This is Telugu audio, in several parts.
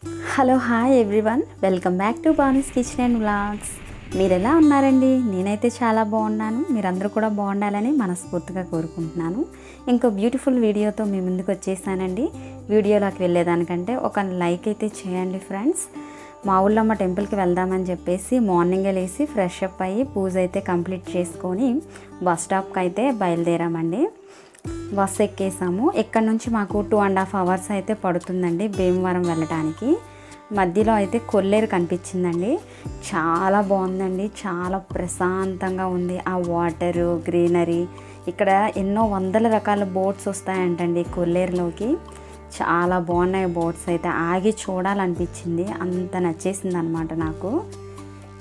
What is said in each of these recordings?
Hello hi everyone, welcome back to Bani's kitchen and vlogs. మీరు ఎలా ఉన్నారండి? నేనైతే చాలా బాగున్నాను. మీరందరూ కూడా బాగుండాలని మనస్ఫూర్తిగా కోరుకుంటున్నాను. ఇంకో బ్యూటిఫుల్ వీడియోతో మీ ముందుకు వచ్చేసానండి. వీడియోలోకి వెళ్ళేదానికంటే ఒక లైక్ అయితే చేయండి ఫ్రెండ్స్. మా ఊళ్ళమ్మ టెంపుల్కి వెళ్దామని చెప్పేసి మార్నింగే లేసి ఫ్రెష్ అప్ అయ్యి పూజ అయితే కంప్లీట్ చేసుకొని బస్ స్టాప్కి అయితే బయలుదేరామండి. బస్ ఎక్కేసాము. ఇక్కడ నుంచి మాకు 2.5 hours అయితే పడుతుందండి భీమవరం వెళ్ళడానికి. మధ్యలో అయితే కొల్లేరు కనిపించిందండి. చాలా బాగుందండి, చాలా ప్రశాంతంగా ఉంది. ఆ వాటరు, గ్రీనరీ, ఇక్కడ ఎన్నో వందల రకాల బోట్స్ వస్తాయంటండి కొల్లేరులోకి. చాలా బాగున్నాయి బోట్స్ అయితే, ఆగి చూడాలనిపించింది, అంత నచ్చేసింది అనమాట నాకు.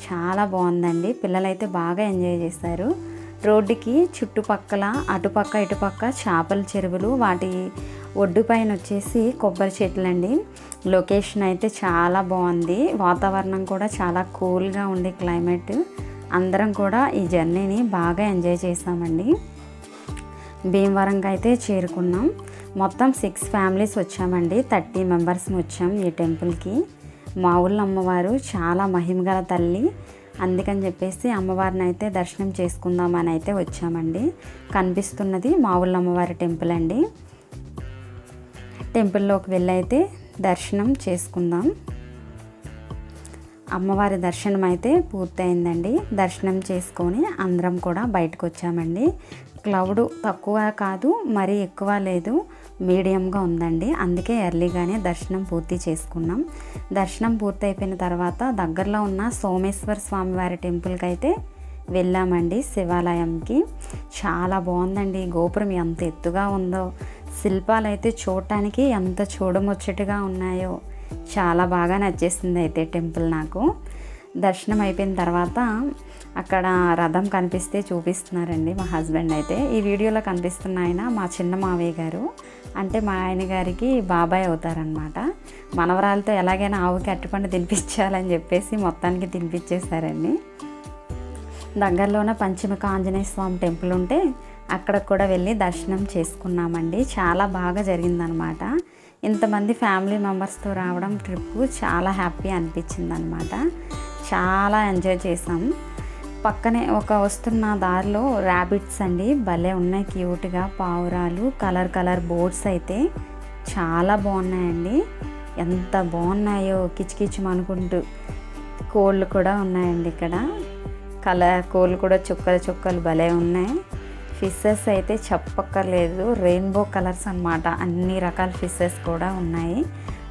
చాలా బాగుందండి. పిల్లలైతే బాగా ఎంజాయ్ చేశారు. రోడ్డుకి చుట్టుపక్కల అటుపక్క ఇటుపక్క చేపల చెరువులు, వాటి ఒడ్డు పైన వచ్చేసి కొబ్బరి చెట్లండి. లొకేషన్ అయితే చాలా బాగుంది. వాతావరణం కూడా చాలా కూల్గా ఉంది క్లైమేట్. అందరం కూడా ఈ జర్నీని బాగా ఎంజాయ్ చేసామండి. భీమవరంకి అయితే చేరుకున్నాం. మొత్తం 6 families వచ్చామండి. 30 members వచ్చాం ఈ టెంపుల్కి. మా ఊళ్ళో అమ్మవారు చాలా మహిమగల తల్లి, అందుకని చెప్పేసి అమ్మవారిని అయితే దర్శనం చేసుకుందామని అయితే వచ్చామండి. కనిపిస్తున్నది మా ఊళ్ళో అమ్మవారి టెంపుల్ అండి. టెంపుల్లోకి వెళ్ళి అయితే దర్శనం చేసుకుందాం. అమ్మవారి దర్శనం అయితే పూర్తయిందండి. దర్శనం చేసుకొని అందరం కూడా బయటకు వచ్చామండి. క్లౌడ్ తక్కువ కాదు, మరీ ఎక్కువ లేదు, మీడియంగా ఉందండి. అందుకే ఎర్లీగానే దర్శనం పూర్తి చేసుకున్నాం. దర్శనం పూర్తి అయిపోయిన తర్వాత దగ్గరలో ఉన్న సోమేశ్వర స్వామివారి టెంపుల్కి అయితే వెళ్ళామండి, శివాలయంకి. చాలా బాగుందండి. గోపురం ఎంత ఎత్తుగా ఉందో, శిల్పాలు అయితే చూడటానికి ఎంత చూడముచ్చటగా ఉన్నాయో, చాలా బాగా నచ్చేసింది అయితే టెంపుల్ నాకు. దర్శనం అయిపోయిన తర్వాత అక్కడ రథం కనిపిస్తే చూపిస్తున్నారండి మా హస్బెండ్ అయితే. ఈ వీడియోలో కనిపిస్తున్న ఆయన మా చిన్న మావయ్య గారు, అంటే మా ఆయన గారికి బాబాయ్ అవుతారనమాట. మనవరాలతో ఎలాగైనా ఆవుకి అరటిపండు తినిపించాలని చెప్పేసి మొత్తానికి తినిపించేశారండి. దగ్గరలోనే పంచముఖ ఆంజనేయ స్వామి టెంపుల్ ఉంటే అక్కడికి కూడా వెళ్ళి దర్శనం చేసుకున్నామండి. చాలా బాగా జరిగిందనమాట. ఇంతమంది ఫ్యామిలీ మెంబర్స్తో రావడం ట్రిప్ చాలా హ్యాపీ అనిపించింది అనమాట. చాలా ఎంజాయ్ చేసాం. పక్కనే వస్తున్న దారిలో ర్యాబిట్స్ అండి, భలే ఉన్నాయి క్యూట్గా. పావురాలు, కలర్ బోర్డ్స్ అయితే చాలా బాగున్నాయండి. ఎంత బాగున్నాయో కిచకిచం అనుకుంటూ. కోళ్ళు కూడా ఉన్నాయండి ఇక్కడ. కోళ్ళు కూడా చుక్కలు భలే ఉన్నాయి. ఫిషెస్ అయితే చెప్పక్కర్లేదు, రెయిన్బో కలర్స్ అన్నమాట. అన్ని రకాల ఫిషెస్ కూడా ఉన్నాయి.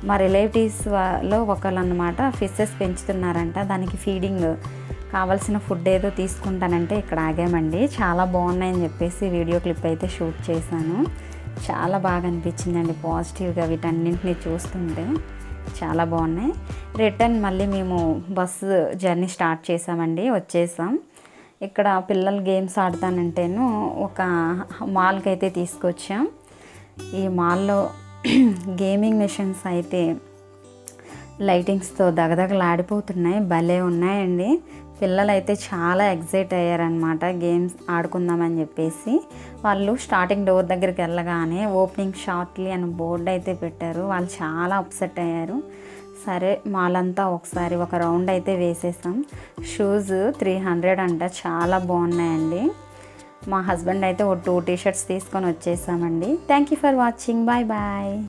మా రిలేటివ్స్లో ఒకళ్ళు అన్నమాట ఫిషెస్ పెంచుతున్నారంట. దానికి ఫీడింగ్ కావాల్సిన ఫుడ్ ఏదో తీసుకుంటానంటే ఇక్కడ ఆగామండి. చాలా బాగున్నాయని చెప్పేసి వీడియో క్లిప్ అయితే షూట్ చేశాను. చాలా బాగా అనిపించిందండి పాజిటివ్గా వీటన్నింటినీ చూస్తుంటే. చాలా బాగున్నాయి. రిటర్న్ మళ్ళీ మేము బస్సు జర్నీ స్టార్ట్ చేసామండి, వచ్చేసాం. ఇక్కడ పిల్లలు గేమ్స్ ఆడతానంటేను ఒక మాల్కి అయితే తీసుకొచ్చాం. ఈ మాల్లో గేమింగ్ మిషన్స్ అయితే లైటింగ్స్తో దగదగలాడిపోతున్నాయి, భలే ఉన్నాయండి. పిల్లలు అయితే చాలా ఎగ్జైట్ అయ్యారనమాట గేమ్స్ ఆడుకుందామని చెప్పేసి. వాళ్ళు స్టార్టింగ్ డోర్ దగ్గరికి వెళ్ళగానే ఓపెనింగ్ షార్ట్లీ అని బోర్డు అయితే పెట్టారు. వాళ్ళు చాలా అప్సెట్ అయ్యారు. సరే మాలంతా ఒకసారి ఒక రౌండ్ అయితే వేసేసాం. షూస్ 300 అంట, చాలా బాగున్నాయండి. మా హస్బెండ్ అయితే 2 t-shirts తీసుకొని వచ్చేసామండి. Thank you for watching. Bye bye.